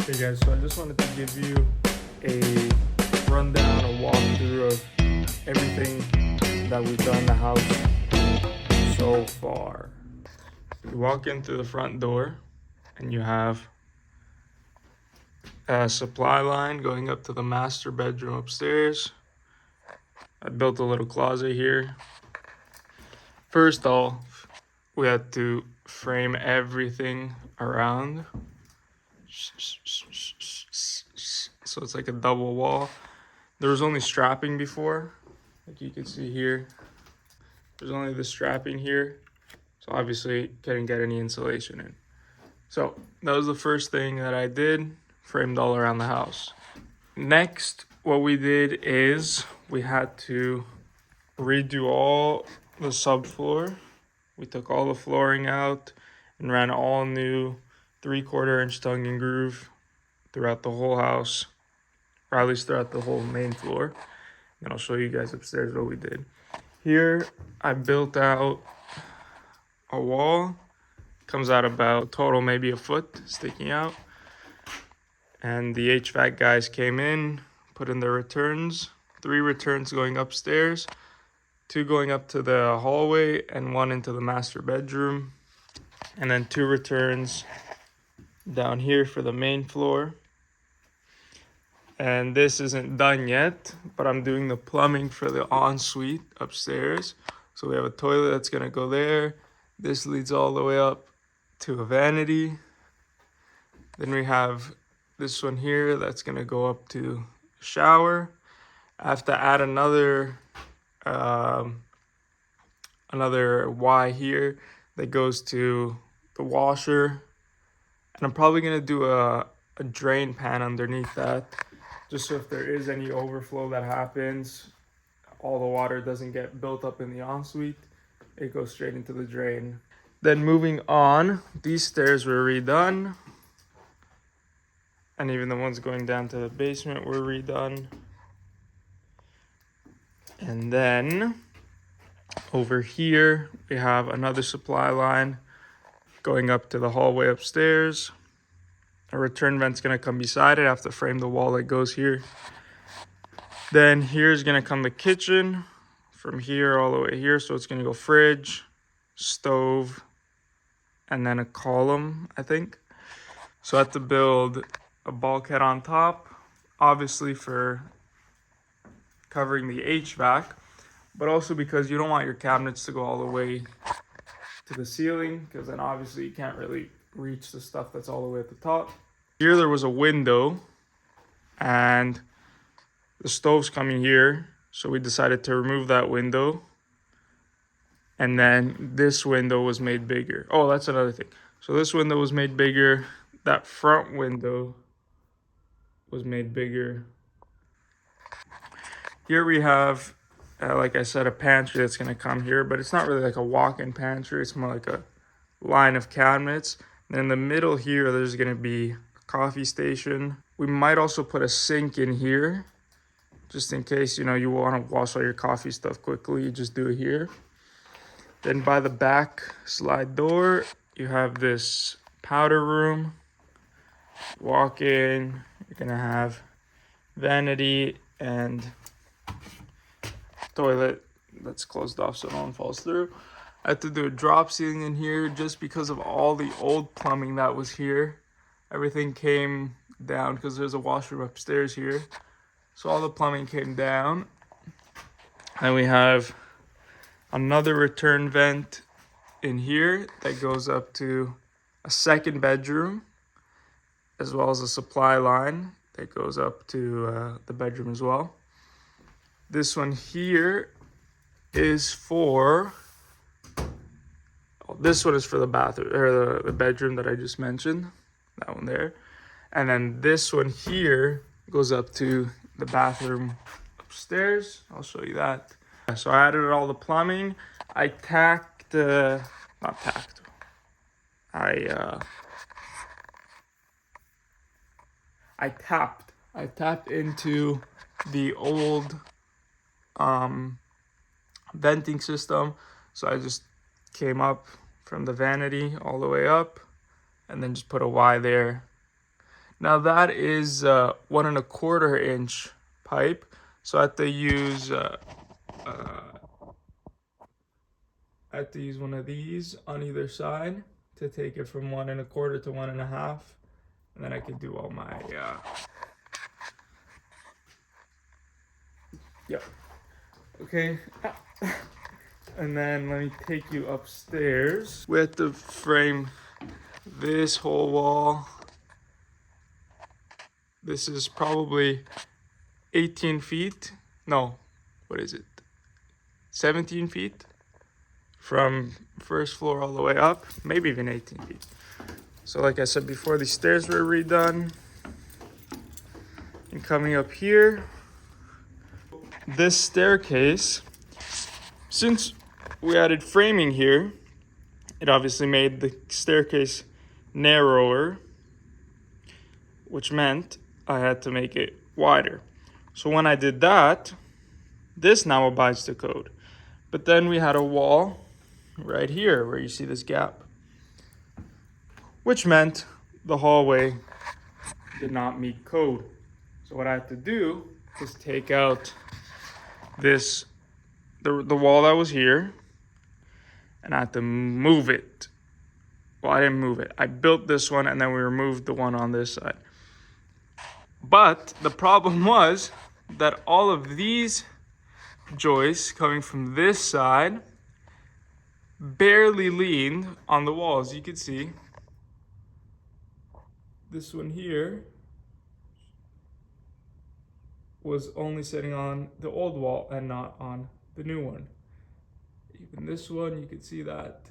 Hey guys, so I just wanted to give you a rundown, a walkthrough of everything that we've done in the house so far. You walk in through the front door and you have a supply line going up to the master bedroom upstairs. I built a little closet here. First off, we had to frame everything around. So it's like a double wall. There was only strapping before, like you can see here. There's only the strapping here, so obviously couldn't get any insulation in. So that was the first thing that I did, framed all around the house. Next, what we did is we had to redo all the subfloor. We took all the flooring out and ran all new 3/4 inch tongue and groove throughout the whole house, or at least throughout the whole main floor. And I'll show you guys upstairs what we did. Here, I built out a wall. Comes out about total maybe a foot sticking out. And the HVAC guys came in, put in their returns. 3 returns going upstairs, 2 going up to the hallway, and 1 into the master bedroom. And then 2 returns down here for the main floor. And this isn't done yet, but I'm doing the plumbing for the ensuite upstairs. So we have a toilet that's gonna go there. This leads all the way up to a vanity. Then we have this one here that's gonna go up to a shower. I have to add another Y here that goes to the washer. And I'm probably gonna do a drain pan underneath that, just so if there is any overflow that happens, all the water doesn't get built up in the ensuite, it goes straight into the drain. Then moving on, these stairs were redone. And even the ones going down to the basement were redone. And then over here, we have another supply line going up to the hallway upstairs. A return vent's gonna come beside it. I have to frame the wall that goes here. Then here's gonna come the kitchen from here all the way here. So it's gonna go fridge, stove, and then a column, I think. So I have to build a bulkhead on top, obviously for covering the HVAC, but also because you don't want your cabinets to go all the way to the ceiling, because then obviously you can't really reach the stuff that's all the way at the top. Here there was a window and the stove's coming here, so we decided to remove that window. And then this window was made bigger. Oh, that's another thing. So this window was made bigger. That front window was made bigger. Here we have, like I said, a pantry that's gonna come here, but it's not really like a walk-in pantry. It's more like a line of cabinets. And in the middle here, there's gonna be a coffee station. We might also put a sink in here, just in case, you wanna wash all your coffee stuff quickly, you just do it here. Then by the back slide door, you have this powder room. Walk in, you're gonna have vanity and toilet that's closed off so no one falls through. I had to do a drop ceiling in here just because of all the old plumbing that was here. Everything came down because there's a washroom upstairs here. So all the plumbing came down. And we have another return vent in here that goes up to a second bedroom, as well as a supply line that goes up to the bedroom as well. This one here is for, this one is for the bathroom, or the bedroom that I just mentioned, that one there. And then this one here goes up to the bathroom upstairs. I'll show you that. So I added all the plumbing. I tacked, not tacked, I tapped into the old venting system. So I just came up from the vanity all the way up and then just put a Y there. Now that is 1¼ inch pipe. So I have to use one of these on either side to take it from 1¼ to 1½, and then I can do all my yep. Okay. And then let me take you upstairs. We have to frame this whole wall. This is probably 18 feet. No, what is it? 17 feet from first floor all the way up, maybe even 18 feet. So like I said before, these stairs were redone. And coming up here, this staircase, since we added framing here, it obviously made the staircase narrower, which meant I had to make it wider. So when I did that, this now abides the code. But then we had a wall right here where you see this gap, which meant the hallway did not meet code. So what I had to do is take out this, the wall that was here, and I had to move it. Well, I didn't move it. I built this one and then we removed the one on this side. But the problem was that all of these joists coming from this side barely leaned on the walls. You can see this one here was only sitting on the old wall and not on the new one. Even this one, you can see that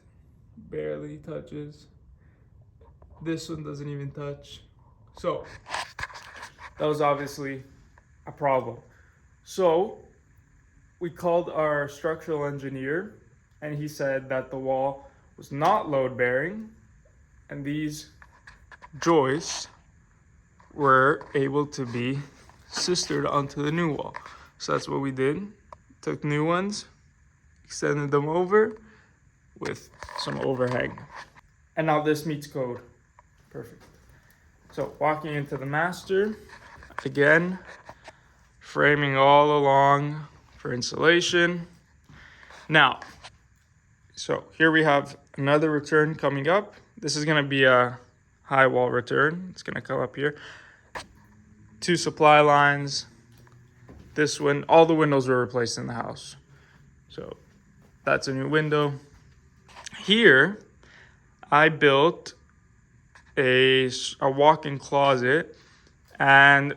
barely touches. This one doesn't even touch. So that was obviously a problem. So we called our structural engineer, and he said that the wall was not load bearing, and these joists were able to be sistered onto the new wall. So that's what we did. Took new ones, extended them over with some overhang. And now this meets code. Perfect. So walking into the master, again, framing all along for insulation. Now, so here we have another return coming up. This is gonna be a high wall return. It's gonna come up here. 2 supply lines. This one, all the windows were replaced in the house. So that's a new window. Here, I built a walk-in closet, and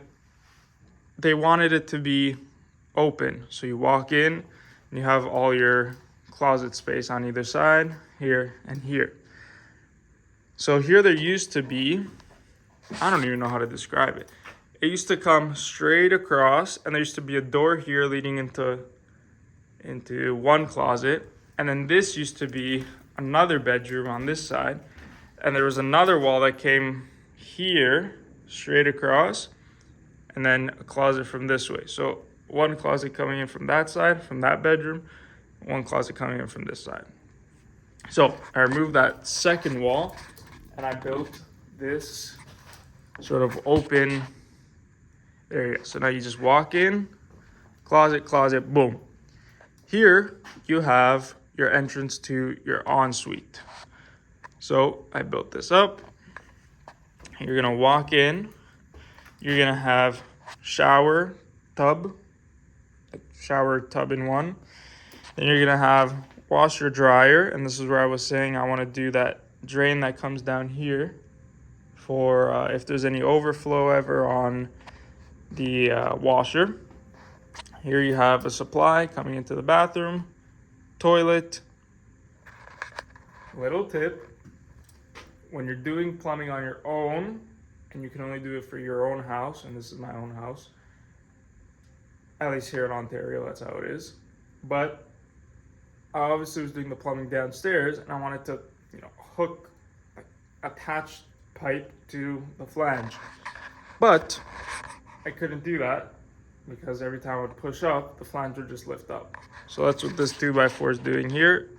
they wanted it to be open. So you walk in and you have all your closet space on either side, here and here. So here there used to be, I don't even know how to describe it. It used to come straight across, and there used to be a door here leading into one closet. And then this used to be another bedroom on this side. And there was another wall that came here straight across, and then a closet from this way. So one closet coming in from that side, from that bedroom, one closet coming in from this side. So I removed that second wall, and I built this sort of open area. So now you just walk in, closet, closet, boom. Here you have your entrance to your ensuite. So I built this up. You're gonna walk in. You're gonna have shower tub in one. Then you're gonna have washer dryer, and this is where I was saying I want to do that drain that comes down here for if there's any overflow ever on the washer. Here you have a supply coming into the bathroom, toilet. Little tip, when you're doing plumbing on your own, and you can only do it for your own house, and this is my own house, at least here in Ontario, that's how it is. But I obviously was doing the plumbing downstairs, and I wanted to, hook, attach pipe to the flange. But I couldn't do that because every time I would push up, the flange would just lift up. So that's what this 2x4 is doing here.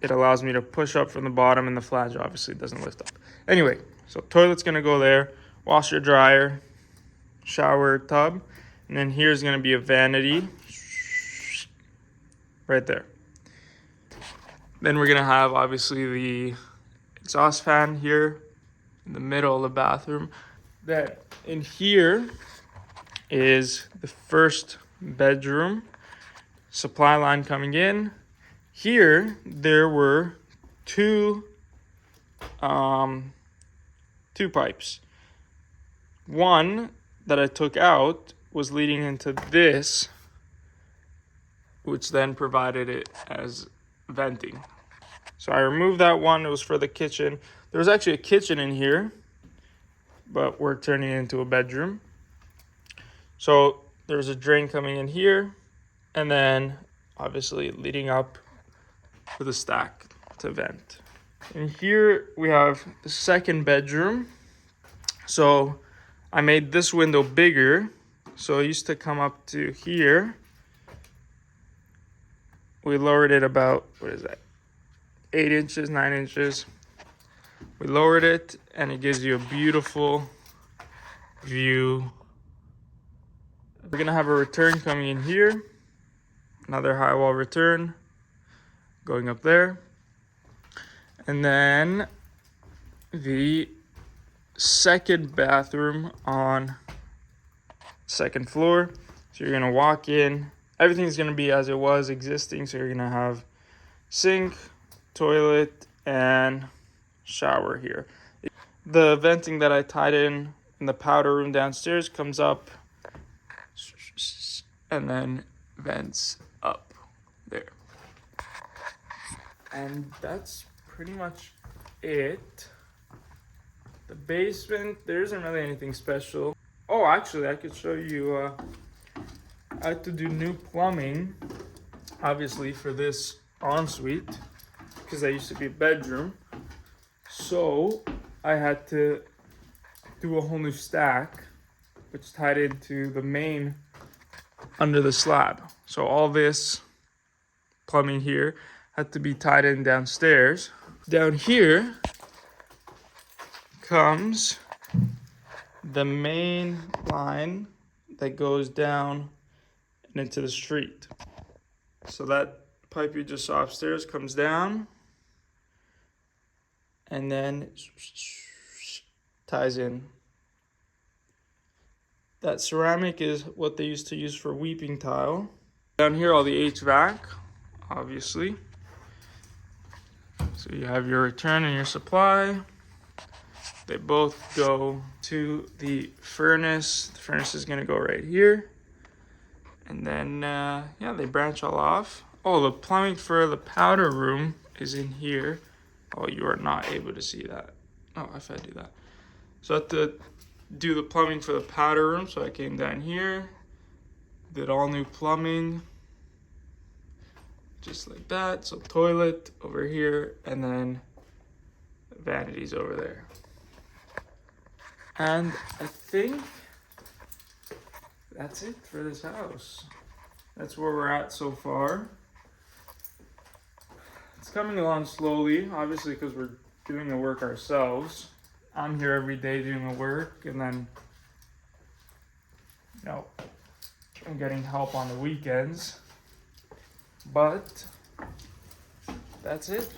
It allows me to push up from the bottom, and the flange obviously doesn't lift up. Anyway, So toilet's gonna go there, washer, dryer, shower, tub, and then here's gonna be a vanity right there. Then we're gonna have obviously the exhaust fan here in the middle of the bathroom. Then in here is the first bedroom, supply line coming in. Here there were two pipes. One that I took out was leading into this, which then provided it as venting. So I removed that one. It was for the kitchen. There was actually a kitchen in here, but we're turning it into a bedroom. So there's a drain coming in here, and then obviously leading up for the stack to vent. And here we have the second bedroom. So I made this window bigger. So it used to come up to here. We lowered it about, 8 inches, 9 inches. We lowered it, and it gives you a beautiful view. We're gonna have a return coming in here. Another high wall return going up there. And then the second bathroom on second floor. So you're gonna walk in. Everything's gonna be as it was existing. So you're gonna have sink, toilet, and shower here. The venting that I tied in the powder room downstairs comes up and then vents up there. And that's pretty much it. The basement, there isn't really anything special. Oh, actually, I could show you, I had to do new plumbing, obviously, for this ensuite, because that used to be a bedroom. So I had to do a whole new stack, which tied into the main under the slab. So all this plumbing here had to be tied in downstairs. Down here comes the main line that goes down and into the street. So that pipe you just saw upstairs comes down and then ties in. That ceramic is what they used to use for weeping tile. Down here, all the HVAC, obviously. So you have your return and your supply. They both go to the furnace. The furnace is gonna go right here. And then, yeah, they branch all off. Oh, the plumbing for the powder room is in here. Oh, you are not able to see that. Oh, if I do that. So I have to do the plumbing for the powder room. So I came down here, did all new plumbing, just like that. So toilet over here, and then vanities over there. And I think that's it for this house. That's where we're at so far. It's coming along slowly, obviously, because we're doing the work ourselves. I'm here every day doing the work, and then, you know, I'm getting help on the weekends. But that's it.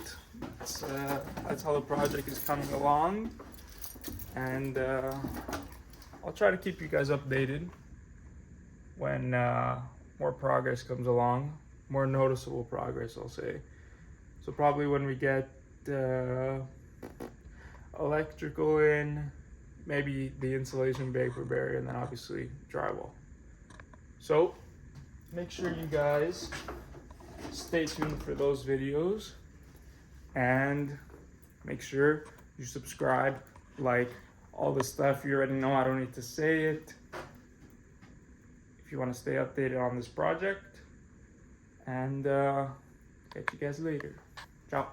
That's how the project is coming along, and I'll try to keep you guys updated when more progress comes along, more noticeable progress, I'll say. So probably when we get electrical in, maybe the insulation vapor barrier, and then obviously drywall. So make sure you guys stay tuned for those videos, and make sure you subscribe, like, all the stuff you already know. I don't need to say it. If you want to stay updated on this project, and catch you guys later. Ciao.